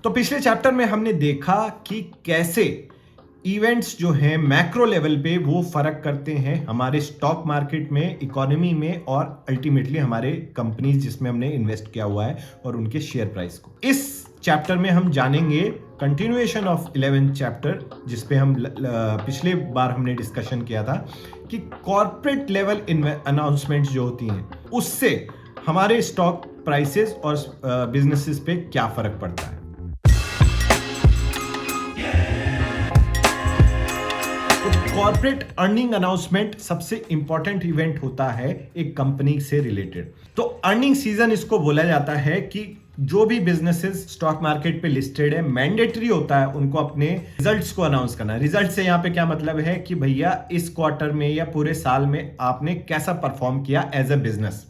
तो पिछले चैप्टर में हमने देखा कि कैसे इवेंट्स जो हैं मैक्रो लेवल पे वो फर्क करते हैं हमारे स्टॉक मार्केट में, इकोनॉमी में और अल्टीमेटली हमारे कंपनीज जिसमें हमने इन्वेस्ट किया हुआ है और उनके शेयर प्राइस को। इस चैप्टर में हम जानेंगे कंटिन्यूएशन ऑफ 11th चैप्टर, जिसपे हम पिछले बार हमने डिस्कशन किया था कि कॉर्पोरेट लेवल अनाउंसमेंट्स जो होती हैं उससे हमारे स्टॉक प्राइसेस और बिजनेसेस पे क्या फर्क पड़ता है। कॉर्पोरेट अर्निंग अनाउंसमेंट सबसे इंपॉर्टेंट इवेंट होता है एक कंपनी से रिलेटेड। तो अर्निंग सीजन इसको बोला जाता है कि जो भी बिजनेसेस स्टॉक मार्केट पे लिस्टेड है, मैंडेटरी होता है उनको अपने रिजल्ट्स को अनाउंस करना। रिजल्ट से यहाँ पे क्या मतलब है कि भैया इस क्वार्टर में या पूरे साल में आपने कैसा परफॉर्म किया एज ए बिजनेस।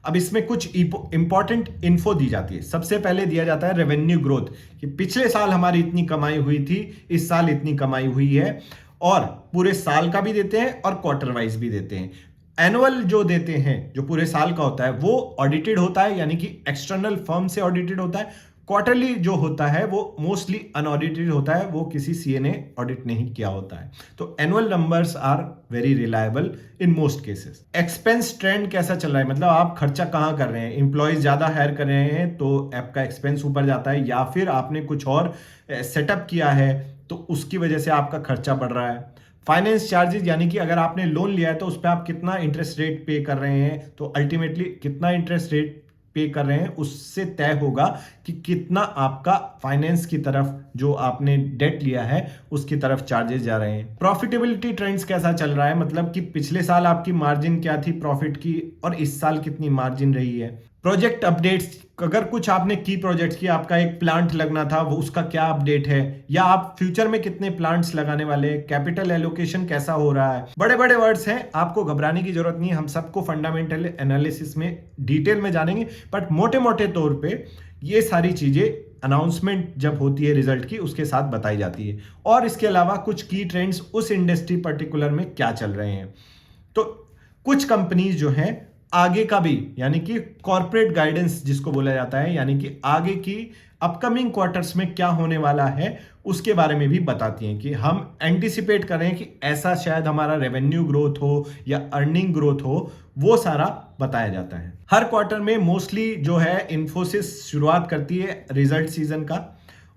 अब इसमें कुछ इंपॉर्टेंट इन्फो दी जाती है। सबसे पहले दिया जाता है रेवेन्यू ग्रोथ, कि पिछले साल हमारी इतनी कमाई हुई थी, इस साल इतनी कमाई हुई है, और पूरे साल का भी देते हैं और क्वार्टर वाइज भी देते हैं। एनुअल जो देते हैं जो पूरे साल का होता है वो ऑडिटेड होता है, यानी कि एक्सटर्नल फर्म से ऑडिटेड होता है। क्वार्टरली जो होता है वो मोस्टली अनऑडिटेड होता है, वो किसी सीए ने ऑडिट नहीं किया होता है। तो annual numbers are very reliable in most cases. Expense trend कैसा चल रहा है, मतलब आप खर्चा कहाँ कर रहे हैं, इंप्लॉइज ज्यादा हायर कर रहे हैं तो आपका एक्सपेंस ऊपर जाता है, या फिर आपने कुछ और सेटअप किया है तो उसकी वजह से आपका खर्चा बढ़ रहा है। फाइनेंस चार्जेस, यानी कि अगर आपने लोन लिया है तो उस पर आप कितना इंटरेस्ट रेट पे कर रहे हैं, तो अल्टीमेटली कितना इंटरेस्ट रेट पे कर रहे हैं उससे तय होगा कि कितना आपका फाइनेंस की तरफ जो आपने डेट लिया है उसकी तरफ चार्जेस जा रहे हैं। प्रॉफिटेबिलिटी ट्रेंड्स कैसा चल रहा है, मतलब कि पिछले साल आपकी मार्जिन क्या थी प्रॉफिट की और इस साल कितनी मार्जिन रही है। प्रोजेक्ट अपडेट्स, अगर कुछ आपने की प्रोजेक्ट्स की, आपका एक प्लांट लगना था वो उसका क्या अपडेट है, या आप फ्यूचर में कितने प्लांट्स लगाने वाले हैं, कैपिटल एलोकेशन कैसा हो रहा है। बड़े बड़े वर्ड्स हैं, आपको घबराने की जरूरत नहीं है, हम सबको फंडामेंटल एनालिसिस में डिटेल में जानेंगे, बट मोटे मोटे तौर पे ये सारी चीजें अनाउंसमेंट जब होती है रिजल्ट की उसके साथ बताई जाती है। और इसके अलावा कुछ की ट्रेंड्स उस इंडस्ट्री पर्टिकुलर में क्या चल रहे हैं। तो कुछ कंपनीज जो हैं आगे का भी, यानी कि कॉर्पोरेट गाइडेंस जिसको बोला जाता है, यानी कि आगे की अपकमिंग क्वार्टर्स में क्या होने वाला है उसके बारे में भी बताती हैं, कि हम एंटिसिपेट कर रहे हैं कि ऐसा शायद हमारा रेवेन्यू ग्रोथ हो या अर्निंग ग्रोथ हो, वो सारा बताया जाता है। हर क्वार्टर में मोस्टली जो है इन्फोसिस शुरुआत करती है रिजल्ट सीजन का,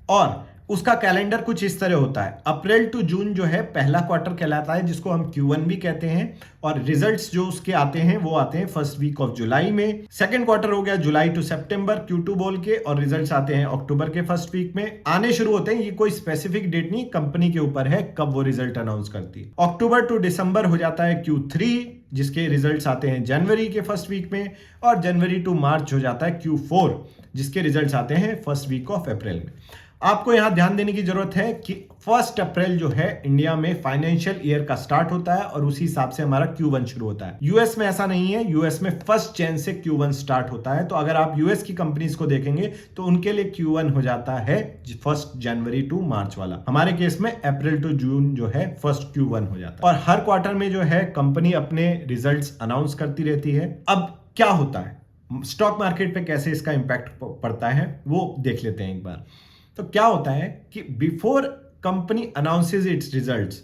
और उसका कैलेंडर कुछ इस तरह होता है। अप्रैल टू जून जो है पहला क्वार्टर कहलाता है, जिसको हम Q1 भी कहते हैं, और रिजल्ट्स जो उसके आते हैं वो आते हैं फर्स्ट वीक ऑफ जुलाई में। सेकंड क्वार्टर हो गया जुलाई टू सितंबर Q2 बोल के, और रिजल्ट्स आते हैं अक्टूबर के फर्स्ट वीक में आने शुरू होते हैं। ये कोई स्पेसिफिक डेट नहीं, कंपनी के ऊपर है कब वो रिजल्ट अनाउंस करती है। अक्टूबर टू दिसंबर हो जाता है Q3, जिसके रिजल्ट्स आते हैं जनवरी के फर्स्ट वीक में, और जनवरी टू मार्च हो जाता है Q4, जिसके रिजल्ट्स आते हैं फर्स्ट वीक ऑफ अप्रैल में। आपको यहां ध्यान देने की जरूरत है कि 1 अप्रैल जो है इंडिया में फाइनेंशियल ईयर का स्टार्ट होता है, और उसी हिसाब से हमारा Q1 शुरू होता है। यूएस में ऐसा नहीं है, यूएस में 1 जनवरी से Q1 स्टार्ट होता है। तो अगर आप यूएस की कंपनीज को देखेंगे तो उनके लिए Q1 हो जाता है 1 जनवरी टू मार्च वाला। हमारे केस में अप्रैल टू जून जो है फर्स्ट Q1 हो जाता है। और हर क्वार्टर में जो है कंपनी अपने रिजल्ट्स अनाउंस करती रहती है। अब क्या होता है स्टॉक मार्केट पे, कैसे इसका इंपैक्ट पड़ता है वो देख लेते हैं एक बार। तो क्या होता है कि before company announces it's results,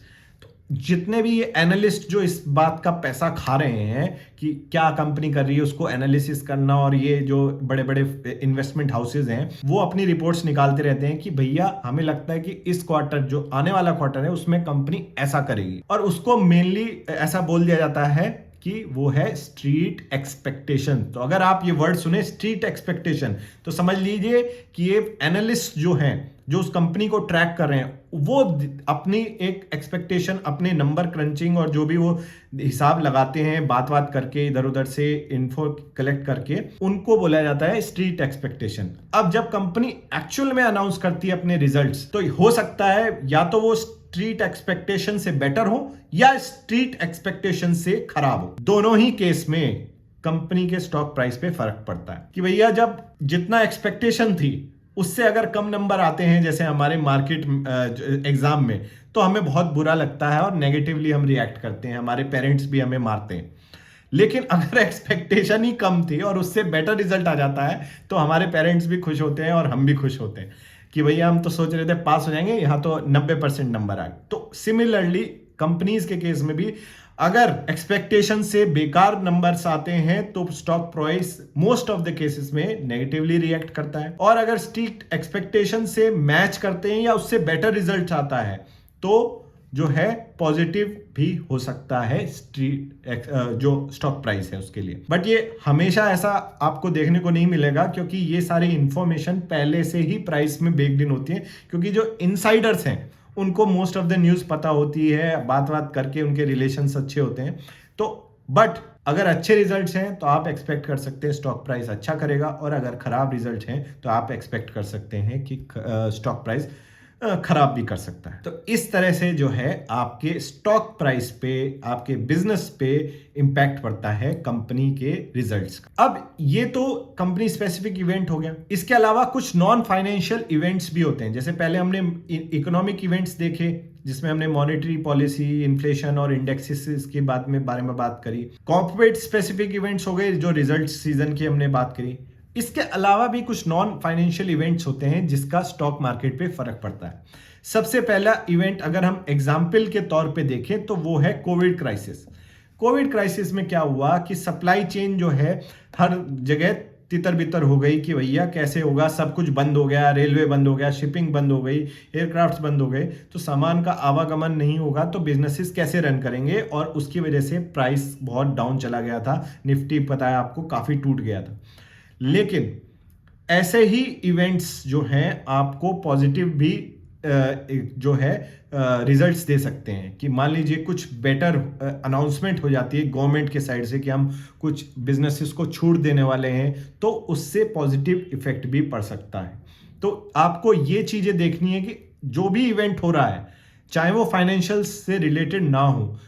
तो जितने भी ये एनालिस्ट जो इस बात का पैसा खा रहे हैं कि क्या कंपनी कर रही है उसको एनालिसिस करना, और ये जो बड़े बड़े इन्वेस्टमेंट हाउसेज हैं वो अपनी रिपोर्ट्स निकालते रहते हैं कि भैया हमें लगता है कि इस क्वार्टर जो आने वाला क्वार्टर है उसमें कंपनी ऐसा करेगी, और उसको मेनली ऐसा बोल दिया जाता है कि वो है स्ट्रीट एक्सपेक्टेशन। तो अगर आप ये वर्ड सुने स्ट्रीट एक्सपेक्टेशन तो समझ लीजिए कि ये एनालिस्ट जो हैं जो उस कंपनी को ट्रैक कर रहे हैं वो अपनी एक एक्सपेक्टेशन, अपने नंबर क्रंचिंग और जो भी वो हिसाब लगाते हैं बात करके, इधर उधर से इन्फो कलेक्ट करके, उनको बोला जाता है स्ट्रीट एक्सपेक्टेशन। अब जब कंपनी एक्चुअल में अनाउंस करती है अपने रिजल्ट्स, तो हो सकता है या तो वो स्ट्रीट एक्सपेक्टेशन से बेटर हो या स्ट्रीट एक्सपेक्टेशन से खराब हो। दोनों ही केस में कंपनी के स्टॉक प्राइस पे फर्क पड़ता है कि भैया जब जितना एक्सपेक्टेशन थी उससे अगर कम नंबर आते हैं, जैसे हमारे मार्केट एग्जाम में, तो हमें बहुत बुरा लगता है और नेगेटिवली हम रिएक्ट करते हैं, हमारे पेरेंट्स भी हमें मारते हैं। लेकिन अगर एक्सपेक्टेशन ही कम थी और उससे बेटर रिजल्ट आ जाता है तो हमारे पेरेंट्स भी खुश होते हैं और हम भी खुश होते हैं। कि भैया हम तो सोच रहे थे पास हो जाएंगे, यहाँ तो 90% नंबर आ गए। तो सिमिलरली कंपनीज के केस में भी अगर एक्सपेक्टेशन से बेकार नंबर्स आते हैं तो stock price most of the cases में नेगेटिवली रिएक्ट करता है, और अगर स्ट्रिक्ट एक्सपेक्टेशन से मैच करते हैं या उससे बेटर रिजल्ट आता है तो जो है पॉजिटिव भी हो सकता है जो स्टॉक प्राइस है उसके लिए। बट ये हमेशा ऐसा आपको देखने को नहीं मिलेगा, क्योंकि ये सारी इंफॉर्मेशन पहले से ही प्राइस में बेक्ड इन होती है, क्योंकि जो इनसाइडर्स हैं उनको मोस्ट ऑफ द न्यूज़ पता होती है, बात करके उनके रिलेशंस अच्छे होते हैं। तो बट अगर अच्छे रिजल्ट्स हैं तो आप एक्सपेक्ट कर सकते हैं स्टॉक प्राइस अच्छा करेगा, और अगर खराब रिजल्ट हैं तो आप एक्सपेक्ट कर सकते हैं कि स्टॉक प्राइस खराब भी कर सकता है। तो इस तरह से जो है आपके स्टॉक प्राइस पे, आपके बिजनेस पे इंपैक्ट पड़ता है कंपनी के रिजल्ट्स का। अब ये तो कंपनी स्पेसिफिक इवेंट हो गया, इसके अलावा कुछ नॉन फाइनेंशियल इवेंट्स भी होते हैं। जैसे पहले हमने इकोनॉमिक इवेंट्स देखे जिसमें हमने मॉनेटरी पॉलिसी, इन्फ्लेशन और इंडेक्सेस के बारे में बात करी। कॉर्पोरेट स्पेसिफिक इवेंट्स हो गए जो रिजल्ट सीजन की हमने बात करी। इसके अलावा भी कुछ नॉन फाइनेंशियल इवेंट्स होते हैं जिसका स्टॉक मार्केट पे फर्क पड़ता है। सबसे पहला इवेंट अगर हम एग्जाम्पल के तौर पे देखें तो वो है कोविड क्राइसिस। कोविड क्राइसिस में क्या हुआ कि सप्लाई चेन जो है हर जगह तितर बितर हो गई कि भैया कैसे होगा, सब कुछ बंद हो गया, रेलवे बंद हो गया, शिपिंग बंद हो गई, एयरक्राफ्ट्स बंद हो गए, तो सामान का आवागमन नहीं होगा तो बिजनेसेस कैसे रन करेंगे, और उसकी वजह से प्राइस बहुत डाउन चला गया था। निफ्टी पता है आपको काफी टूट गया था। लेकिन ऐसे ही इवेंट्स जो हैं आपको पॉजिटिव भी जो है रिजल्ट्स दे सकते हैं, कि मान लीजिए कुछ बेटर अनाउंसमेंट हो जाती है गवर्नमेंट के साइड से कि हम कुछ बिजनेसेस को छूट देने वाले हैं, तो उससे पॉजिटिव इफेक्ट भी पड़ सकता है। तो आपको ये चीजें देखनी है कि जो भी इवेंट हो रहा है चाहे वो फाइनेंशियल से रिलेटेड ना हो,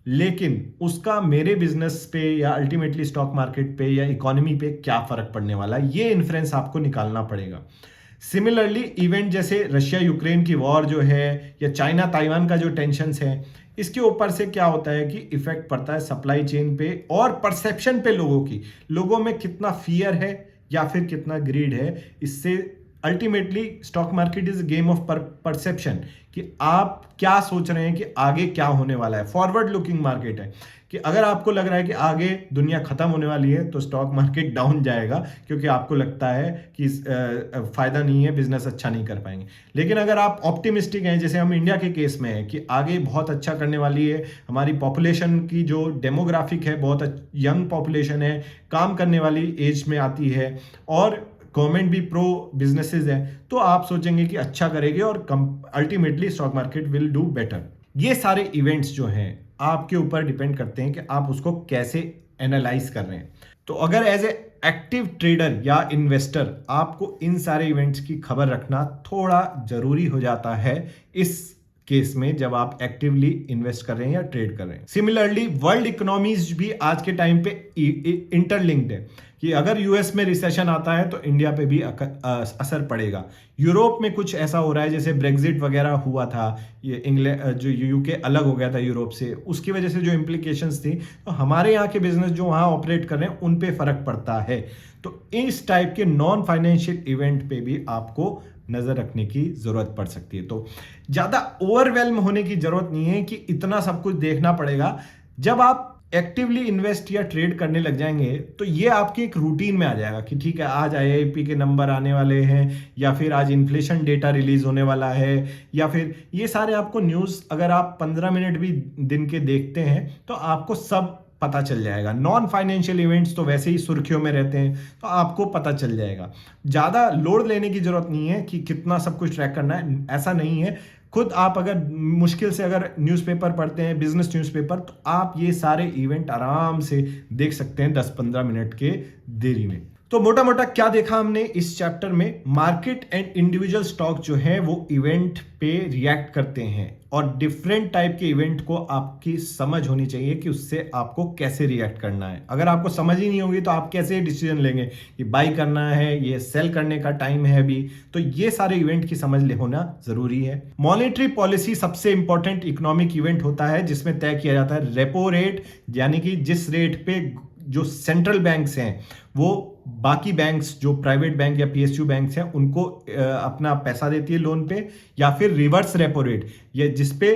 लेकिन उसका मेरे बिजनेस पे या अल्टीमेटली स्टॉक मार्केट पे या इकोनॉमी पे क्या फर्क पड़ने वाला है, ये इन्फ्लुएंस आपको निकालना पड़ेगा। सिमिलरली इवेंट जैसे रशिया यूक्रेन की वॉर जो है या चाइना ताइवान का जो टेंशन्स है, इसके ऊपर से क्या होता है कि इफेक्ट पड़ता है सप्लाई चेन पे और परसेप्शन पे लोगों में कितना फियर है या फिर कितना ग्रीड है। इससे ultimately stock market is game of perception, कि आप क्या सोच रहे हैं कि आगे क्या होने वाला है। फॉरवर्ड लुकिंग मार्केट है कि अगर आपको लग रहा है कि आगे दुनिया खत्म होने वाली है तो स्टॉक मार्केट डाउन जाएगा, क्योंकि आपको लगता है कि फायदा नहीं है, बिजनेस अच्छा नहीं कर पाएंगे। लेकिन अगर आप ऑप्टिमिस्टिक हैं, जैसे हम इंडिया के केस में है कि आगे बहुत अच्छा करने वाली है, हमारी पॉपुलेशन की जो डेमोग्राफिक है बहुत यंग पॉपुलेशन है, काम करने वाली एज में आती है, और गवर्नमेंट भी प्रो बिजनेसेस है, तो आप सोचेंगे कि अच्छा करेगी और ultimately stock market will do better. ये सारे इवेंट्स जो हैं आपके ऊपर डिपेंड करते हैं कि आप उसको कैसे एनालाइज कर रहे हैं। तो अगर एज ए एक्टिव ट्रेडर या इन्वेस्टर आपको इन सारे इवेंट्स की खबर रखना थोड़ा जरूरी हो जाता है इस केस में, जब आप एक्टिवली इन्वेस्ट कर रहे हैं या ट्रेड कर रहे हैं। सिमिलरली वर्ल्ड इकोनॉमीज भी आज के टाइम पे इंटरलिंक्ड है, कि अगर यूएस में रिसेशन आता है तो इंडिया पे भी असर पड़ेगा। यूरोप में कुछ ऐसा हो रहा है, जैसे ब्रेग्जिट वगैरह हुआ था, ये इंग्लैंड जो यूके अलग हो गया था यूरोप से, उसकी वजह से जो इम्प्लीकेशंस थी, तो हमारे यहाँ के बिजनेस जो वहाँ ऑपरेट कर रहे हैं उन पे फर्क पड़ता है। तो इस टाइप के नॉन फाइनेंशियल इवेंट पे भी आपको नजर रखने की जरूरत पड़ सकती है। तो ज्यादा ओवरवेल्म होने की जरूरत नहीं है कि इतना सब कुछ देखना पड़ेगा। जब आप एक्टिवली इन्वेस्ट या ट्रेड करने लग जाएंगे तो ये आपके एक रूटीन में आ जाएगा कि ठीक है, आज आईआईपी के नंबर आने वाले हैं, या फिर आज इन्फ्लेशन डेटा रिलीज होने वाला है, या फिर ये सारे आपको न्यूज़ अगर आप 15 मिनट भी दिन के देखते हैं तो आपको सब पता चल जाएगा। नॉन फाइनेंशियल इवेंट्स तो वैसे ही सुर्खियों में रहते हैं, तो आपको पता चल जाएगा। ज़्यादा लोड लेने की जरूरत नहीं है कि कितना सब कुछ ट्रैक करना है, ऐसा नहीं है। खुद आप अगर मुश्किल से अगर न्यूज़पेपर पढ़ते हैं, बिजनेस न्यूज़पेपर, तो आप ये सारे इवेंट आराम से देख सकते हैं 10-15 मिनट के देरी में। तो मोटा मोटा क्या देखा हमने इस चैप्टर में, मार्केट एंड इंडिविजुअल स्टॉक जो है वो इवेंट पे रिएक्ट करते हैं, और डिफरेंट टाइप के इवेंट को आपकी समझ होनी चाहिए कि उससे आपको कैसे रिएक्ट करना है। अगर आपको समझ ही नहीं होगी तो आप कैसे डिसीजन लेंगे कि बाई करना है, ये सेल करने का टाइम है अभी। तो ये सारे इवेंट की समझ होना जरूरी है। मॉनेटरी पॉलिसी सबसे इंपॉर्टेंट इकोनॉमिक इवेंट होता है जिसमें तय किया जाता है रेपो रेट, यानी कि जिस रेट पे जो सेंट्रल बैंक्स हैं वो बाकी बैंक्स जो प्राइवेट बैंक या पीएसयू बैंक्स हैं उनको अपना पैसा देती है लोन पे, या फिर रिवर्स रेपो रेट, ये जिसपे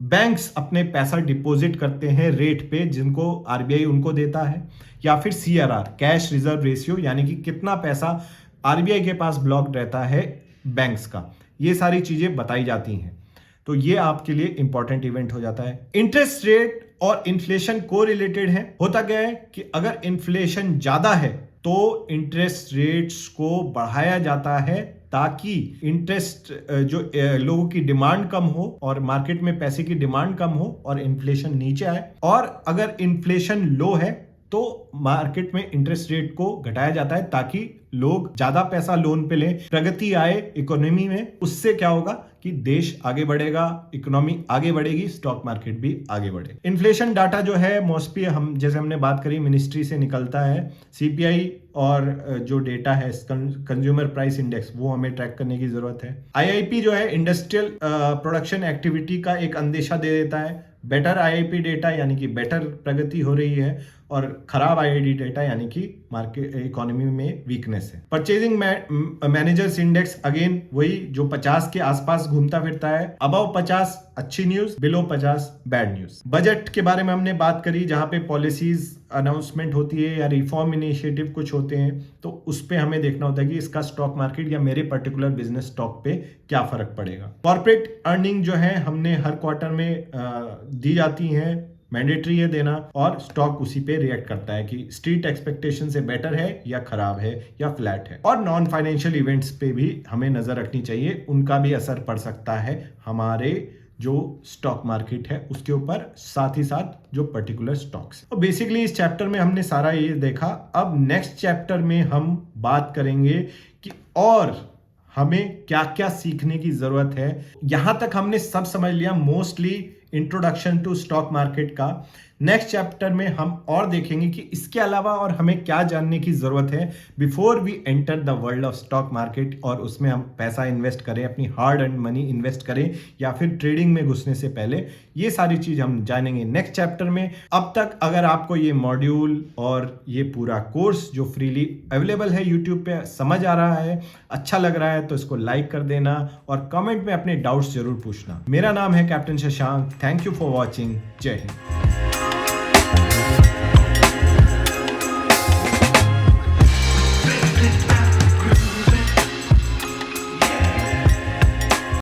बैंक्स अपने पैसा डिपॉजिट करते हैं रेट पे जिनको आरबीआई उनको देता है, या फिर सीआरआर कैश रिजर्व रेशियो, यानी कि कितना पैसा आरबीआई के पास ब्लॉक रहता है बैंक्स का, ये सारी चीजें बताई जाती हैं। तो ये आपके लिए इंपॉर्टेंट इवेंट हो जाता है। इंटरेस्ट रेट और इन्फ्लेशन को रिलेटेड है। होता क्या है कि अगर इन्फ्लेशन ज्यादा है तो इंटरेस्ट रेट्स को बढ़ाया जाता है ताकि इंटरेस्ट जो लोगों की डिमांड कम हो और मार्केट में पैसे की डिमांड कम हो और इन्फ्लेशन नीचे आए। और अगर इन्फ्लेशन लो है तो मार्केट में इंटरेस्ट रेट को घटाया जाता है ताकि लोग ज्यादा पैसा लोन पे लें, प्रगति आए इकोनॉमी में। उससे क्या होगा कि देश आगे बढ़ेगा, इकोनॉमी आगे बढ़ेगी, स्टॉक मार्केट भी आगे बढ़ेगा। इन्फ्लेशन डाटा जो है मोस्टली जैसे हमने बात करी मिनिस्ट्री से निकलता है। सीपीआई और जो डेटा है कंज्यूमर प्राइस इंडेक्स वो हमें ट्रैक करने की जरूरत है। आईआईपी जो है इंडस्ट्रियल प्रोडक्शन एक्टिविटी का एक अंदेशा दे देता है। बेटर आईआईपी डेटा यानी कि बेटर प्रगति हो रही है, और खराब आईआईडी डेटा यानी कि मार्केट इकोनॉमी में वीकनेस है। परचेजिंग मैनेजर्स इंडेक्स अगेन वही जो 50 के आसपास घूमता फिरता है। अबव 50 अच्छी news, below 50 bad news. Budget के बारे में हमने बात करी, जहां पे पॉलिसीज अनाउंसमेंट होती है या रिफॉर्म इनिशिएटिव कुछ होते हैं, तो उस पे हमें देखना होता है कि इसका स्टॉक मार्केट या मेरे पर्टिकुलर बिजनेस स्टॉक पे क्या फर्क पड़ेगा। कॉर्पोरेट अर्निंग जो है हमने हर क्वार्टर में दी जाती है, मैंडेटरी है देना, और स्टॉक उसी पे रिएक्ट करता है कि स्ट्रीट एक्सपेक्टेशन से बेटर है या खराब है या फ्लैट है। और नॉन फाइनेंशियल इवेंट्स पे भी हमें नजर रखनी चाहिए, उनका भी असर पड़ सकता है हमारे जो स्टॉक मार्केट है उसके ऊपर, साथ ही साथ जो पर्टिकुलर स्टॉक्स। तो बेसिकली इस चैप्टर में हमने सारा ये देखा। अब नेक्स्ट चैप्टर में हम बात करेंगे कि और हमें क्या क्या सीखने की जरूरत है। यहां तक हमने सब समझ लिया, mostly introduction to stock market का। नेक्स्ट चैप्टर में हम और देखेंगे कि इसके अलावा और हमें क्या जानने की जरूरत है before we enter the world of stock market, और उसमें हम पैसा इन्वेस्ट करें, अपनी हार्ड अर्न्ड मनी इन्वेस्ट करें, या फिर ट्रेडिंग में घुसने से पहले। ये सारी चीज हम जानेंगे नेक्स्ट चैप्टर में। अब तक अगर आपको ये मॉड्यूल और ये पूरा कोर्स जो फ्रीली अवेलेबल है यूट्यूब पे समझ आ रहा है, अच्छा लग रहा है, तो इसको लाइक कर देना और कमेंट में अपने डाउट्स जरूर पूछना। मेरा नाम है captain Shashank. Thank you for watching. जय हिंद।